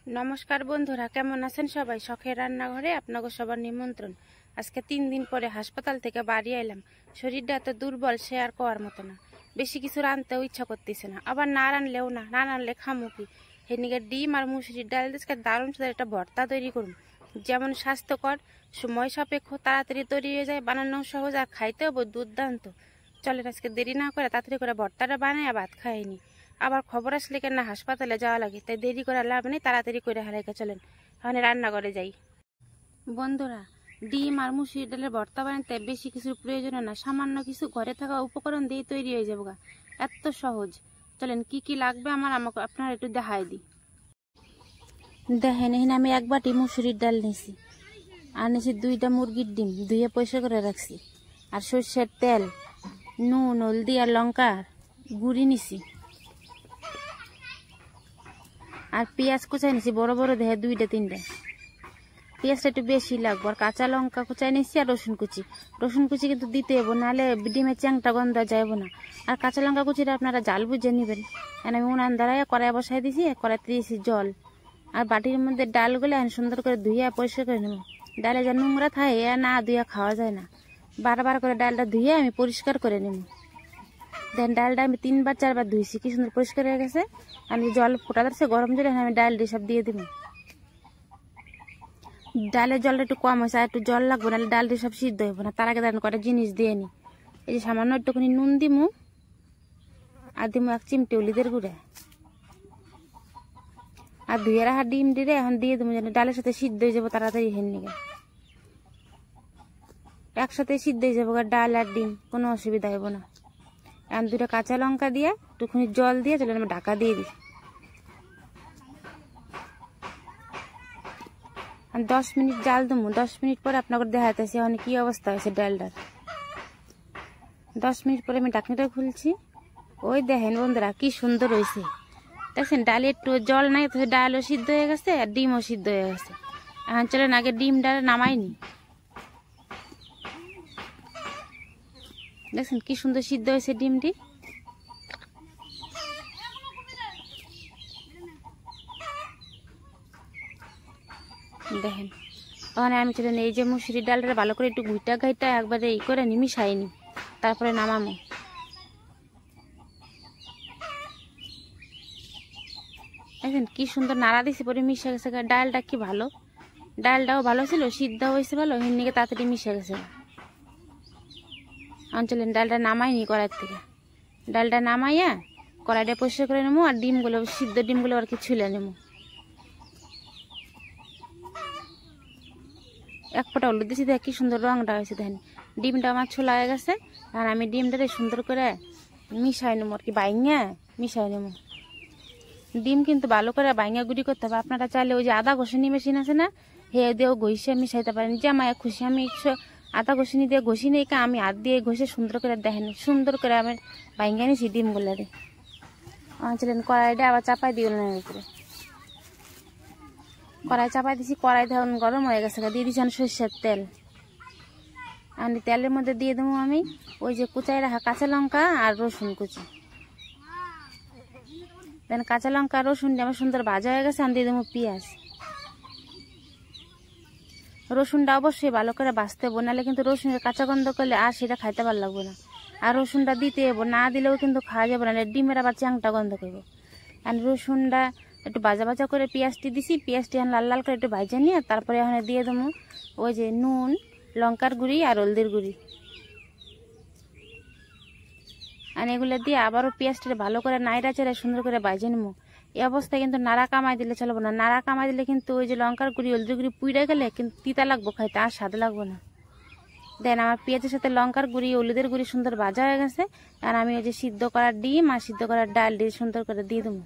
নমস্কার বন্ধুরা, কেমন আছেন সবাই? শখের রান্নাঘরে আপনাকে সবার নিমন্ত্রণ। আজকে 3 দিন পরে হাসপাতাল থেকে বাড়ি এলাম। শরীরটা এত দুর্বল, সে আর কোয়ার মতো না। বেশি কিছু রাঁধতেও ইচ্ছা করতেছে না, আবার না রানলেও না রানলে খামু কি। সেদিকে ডিম আর মুসুরির ডাল দিয়ে দারুণ সাথে একটা ভর্তা তৈরি করুন, যেমন স্বাস্থ্যকর, সময় সাপেক্ষ, তাড়াতাড়ি তৈরি হয়ে যায়, বানানো সহজ আর খাইতেও দুর্দান্ত। চলেন আজকে দেরি না করে তাড়াতাড়ি করে ভর্তাটা বানাই আর ভাত খাইনি। আবার খবর আসলে কেন না হাসপাতালে যাওয়া লাগে, তাই দেরি করে লাভ নেই, তাড়াতাড়ি করে হারাইকে চলেন ওখানে রান্নাঘরে যাই। বন্ধুরা, ডিম আর মুসুরির ডালের ভর্তা বানাতে বেশি কিছুর প্রয়োজন না, সামান্য কিছু ঘরে থাকা উপকরণ দিয়ে তৈরি হয়ে যাবো গা, এত সহজ। চলেন কি কি লাগবে আমাকে আপনারা একটু দেখাই দিই। দেখেন, এখানে আমি 1 বাটি মুসুরির ডাল নিয়েছি, আর নিয়েছি 2টা মুরগির ডিম ধুয়ে পরিষ্কার করে রাখছি, আর সর্ষের তেল, নুন, হলদি আর লঙ্কার গুঁড়ি নিছি, আর পেঁয়াজ কুচাই নিছি বড় বড় দেখে 2টা 3টা। পেঁয়াজটা একটু বেশি লাগবে। আর কাঁচা লঙ্কা কুচাই নিছি, আর রসুন কুচি কিন্তু দিতে হবো, নাহলে ডিমের চ্যাংটা গন্ধ যাইব না। আর কাঁচা লঙ্কা কুচিটা আপনারা জাল বুঝে নেবেন। আমি উনান দাঁড়ায় কড়াই বসাই দিছি, কড়াইতে দিয়েছি জল, আর বাটির মধ্যে ডালগুলো সুন্দর করে ধুয়ে পরিষ্কার করে নেব। ডালে যা নোংরা থাকে এ না ধুয়ে খাওয়া যায় না, বারবার করে ডালটা ধুয়ে আমি পরিষ্কার করে নেব। দেন ডালটা আমি 3বার 4বার ধুইছি, কি সুন্দর পরিষ্কার হয়ে গেছে। আমি জল ফোটা দিচ্ছে, গরম জলে আমি ডাল দিয়ে সব দিয়ে দিব। ডালের জলটা একটু কম হয়েছে, আর একটু জল লাগবে, নাহলে ডাল দিয়ে সব সিদ্ধ হইব না। তার আগে দেন কটা জিনিস দিয়ে নি। এই যে সামান্য একটুখানি নুন দিমু, আর দিমু 1 চিমটে হলুদের গুঁড়া, আর ধুয়ে রাখা ডিম দিয়ে এখন দিয়ে দেবো, যেন ডালের সাথে সিদ্ধ হয়ে যাবো তাড়াতাড়ি। হেন একসাথে সিদ্ধ হয়ে যাবো ডাল আর ডিম, কোনো অসুবিধা হইব না। এখন 2টা কাঁচা লঙ্কা দিয়ে একটুখানি জল দিয়ে চলে আমি ঢাকা দিয়ে দিই। 10 মিনিট জাল দেবো। 10 মিনিট পরে আপনাকে দেখাতেছি এখন কি অবস্থা হয়েছে ডালটার। 10 মিনিট পরে আমি ঢাকনিটা খুলছি। ওই দেখেন বন্ধুরা, কি সুন্দর হয়েছে। দেখছেন, ডালে একটু জল নাই তো ডালও সিদ্ধ হয়ে গেছে আর ডিমও সিদ্ধ হয়ে গেছে। এখন চলেন আগে ডিম ডাল নামাইনি। দেখছেন কি সুন্দর সিদ্ধ হয়েছে ডিমটি। দেখেন, ওখানে আমি চলেন এই যে মুসুরির ডালটা ভালো করে একটু ঘুইটা ঘাইটা একবারে এই করে নি, মিশাইনি, তারপরে নামামো। দেখেন কি সুন্দর নাড়া দিছি, পরে মিশে গেছে। ডালটা কি ভালো, ডালটাও ভালো ছিল, সিদ্ধ হয়েছে ভালো, হিন্দিকে তাড়াতাড়ি মিশে গেছে। চলেন ডালটা নামাইনি কড়াইয়ের থেকে। ডালটা নামাইয়া কড়াইটা পরিষ্কার করে নেবো, আর ডিমগুলো সিদ্ধ ডিমগুলো আর কি ছুলে নেবো। 1 ফোঁটা হলুদ দিয়েছি, দেখ কি সুন্দর রংটা হয়েছে। দেখেন ডিমটা আমার ছোলা হয়ে গেছে, আর আমি ডিমটারে সুন্দর করে মিশাই নেবো, আর কি বাইঙা মিশাই নেবো। ডিম কিন্তু ভালো করে বাইঙা গুঁড়ি করতে হবে। আপনারা চাইলে ওই যে আদা ঘষনি মেশিন আছে না, হে দিয়েও ঘষে মিশাইতে পারেন। যে আমার খুশি, আমি আদা ঘষনি দিয়ে ঘষি নেই, আমি হাত দিয়ে ঘষে সুন্দর করে দেখেন সুন্দর করে আমি বাইঙা নিছি ডিমগুলারে। চলেন কড়াইটা আবার চাপাই দিই উপরে। কড়াই চাপাই দিছি, কড়াই ধরুন গরম হয়ে গেছে, দিয়ে দিচ্ছি সর্ষের তেল। আমি তেলের মধ্যে দিয়ে দেবো আমি ওই যে কুচাই রাখা কাঁচা লঙ্কা আর রসুন কুচি। দেন কাঁচা লঙ্কা রসুন আমার সুন্দর ভাজা হয়ে গেছে, আমি দিয়ে দেবো পেঁয়াজ। রসুনটা অবশ্যই ভালো করে ভাজতে হবো, নাহলে কিন্তু রসুনের কাঁচা গন্ধ করলে আর সেটা খাইতে ভালো লাগবে না। আর রসুনটা দিতে হবো, না দিলেও কিন্তু খাওয়া যাবে না, ডিমের আবার চ্যাংটা গন্ধ করবো। আর রসুনটা একটু ভাজা ভাজা করে পেঁয়াজটি দিছি, পেঁয়াজটি এখন লাল লাল করে একটু ভাজা নিয়ে তারপরে এখানে দিয়ে দেবো ওই যে নুন, লঙ্কার গুঁড়ি আর হলদির গুঁড়ি। আর এগুলো দিয়ে আবারও পেঁয়াজটা ভালো করে নাইড়া চেড়ে সুন্দর করে ভাজে নেবো। এই অবস্থায় কিন্তু নাড়া কামাই দিলে চলবো না, নাড়া কামাই দিলে কিন্তু ওই যে লঙ্কার গুঁড়ি হলদির গুঁড়ি পুড়ে গেলে কিন্তু তিতা লাগবো খাইতে, আর স্বাদ লাগবো না। দেন আমার পেঁয়াজের সাথে লঙ্কার গুঁড়ি হলুদের গুঁড়ি সুন্দর ভাজা হয়ে গেছে, আর আমি ওই যে সিদ্ধ করার ডিম আর সিদ্ধ করার ডাল দিয়ে সুন্দর করে দিয়ে দেবো।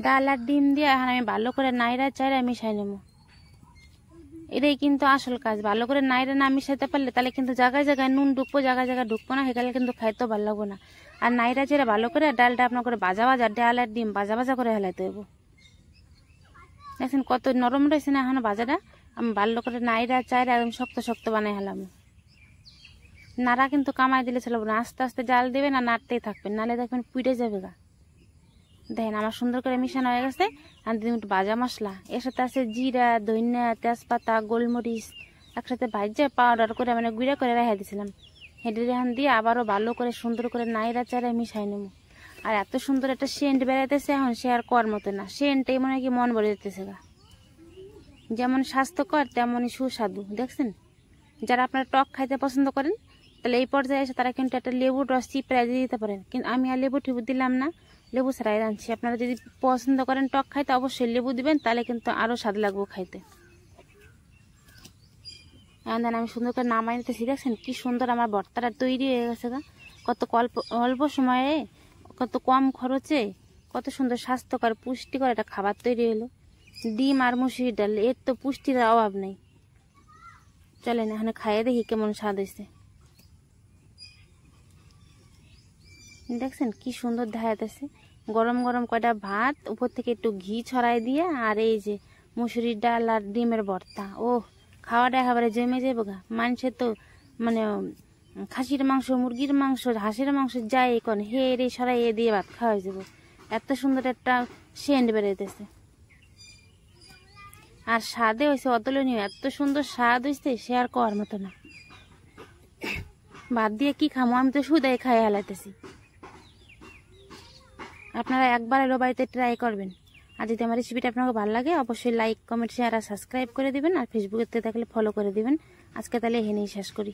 ডাল আর ডিম দিয়ে এখন আমি ভালো করে নাইড়া চাইড়া মিশাই নেবো। এটাই কিন্তু আসল কাজ, ভালো করে নাইড়া না মিশাইতে পারলে তাহলে কিন্তু জায়গায় জায়গায় নুন ঢুকবো, জায়গায় জায়গায় ঢুকবো না, সেখানে কিন্তু খাইতেও ভালো লাগবো না। আর নাইড়া চেড়ে ভালো করে ডালটা আপনার করে ভাজা ভাজা, ডাল আর ডিম ভাজা ভাজা করে হেলাইতে হইব। দেখছেন কত নরম রয়েছে না এখন ভাজাটা। আমি ভালো করে নাইড়া চাইড়া একদম শক্ত শক্ত বানাই হেলাম। নাড়া কিন্তু কামাই দিলে চলবে না, আস্তে আস্তে জাল দেবেন আর নাড়তেই থাকবেন, নাহলে দেখবেন পুড়ে যাবে গা। দেখেন আমার সুন্দর করে মিশানো হয়ে গেছে। আর দিন একটু ভাজা মশলা, এর সাথে আছে জিরা, ধনিয়া, তেজপাতা, গোলমরিচ একসাথে ভাজা পাউডার করে মানে গুঁড়া করে রেখে দিয়েছিলাম। হেঁটে রেহান দিয়ে আবারও ভালো করে সুন্দর করে নাইরা চারা মিশাই নেব। আর এত সুন্দর একটা সেন্ট বেড়াইতেছে, এখন সে আর কর মতো না, সেন্টটাই মনে হয় কি মন ভরে যেতেছে গা। যেমন স্বাস্থ্যকর তেমনই সুস্বাদু, দেখছেন। যারা আপনারা টক খাইতে পছন্দ করেন তাহলে এই পর্যায়ে এসে তারা কিন্তু একটা লেবুর রস চিপড়াই দিয়ে দিতে পারেন, কিন্তু আমি আর লেবু টিবু দিলাম না, লেবু ছাড়াই রাঁধছি। আপনারা যদি পছন্দ করেন টক খাইতে অবশ্যই লেবু দিবেন, তাহলে কিন্তু আরও স্বাদ লাগবে খাইতে। এখন আমি সুন্দর করে নামাই নিতেছি, দেখছেন কি সুন্দর আমার ভর্তাটা তৈরি হয়ে গেছে গা। কত অল্প সময়ে, কত কম খরচে, কত সুন্দর স্বাস্থ্যকর পুষ্টিকর একটা খাবার তৈরি হলো। ডিম আর মুসুরির ডাল, এর তো পুষ্টির অভাব নেই। চলেন এখানে খাইয়ে দেখি কেমন স্বাদ হয়েছে। দেখছেন কি সুন্দর দেখা যাচ্ছে। গরম গরম কয়টা ভাত, উপর থেকে একটু ঘি ছড়াই দিয়ে, আর এই যে মুসুরির ডাল আর ডিমের ভর্তা, ও খাওয়াটা একেবারে জমে যাবে গা। মানুষের তো মানে খাসির মাংস, মুরগির মাংস, হাঁসের মাংস যাই এখন হে রে সরাই এ দিয়ে ভাত খাওয়া হয়ে যাবো। এত সুন্দর একটা সেন্ট বেরোতেছে, আর স্বাদে হয়েছে অতুলনীয়। এত সুন্দর স্বাদ হয়েছে সে আর কর মতো না। ভাত দিয়ে কি খামো, আমি তো শুধাই খাই হালাইতেছি। আপনারা একবার এলো বাড়িতে ট্রাই করবেন। আর যদি আমার রেসিপিটা আপনাকে ভালো লাগে অবশ্যই লাইক, কমেন্ট, শেয়ার আর সাবস্ক্রাইব করে দিবেন। আর ফেসবুকে দেখলে ফলো করে দিবেন। আজকে তাহলে এখানেই শেষ করি।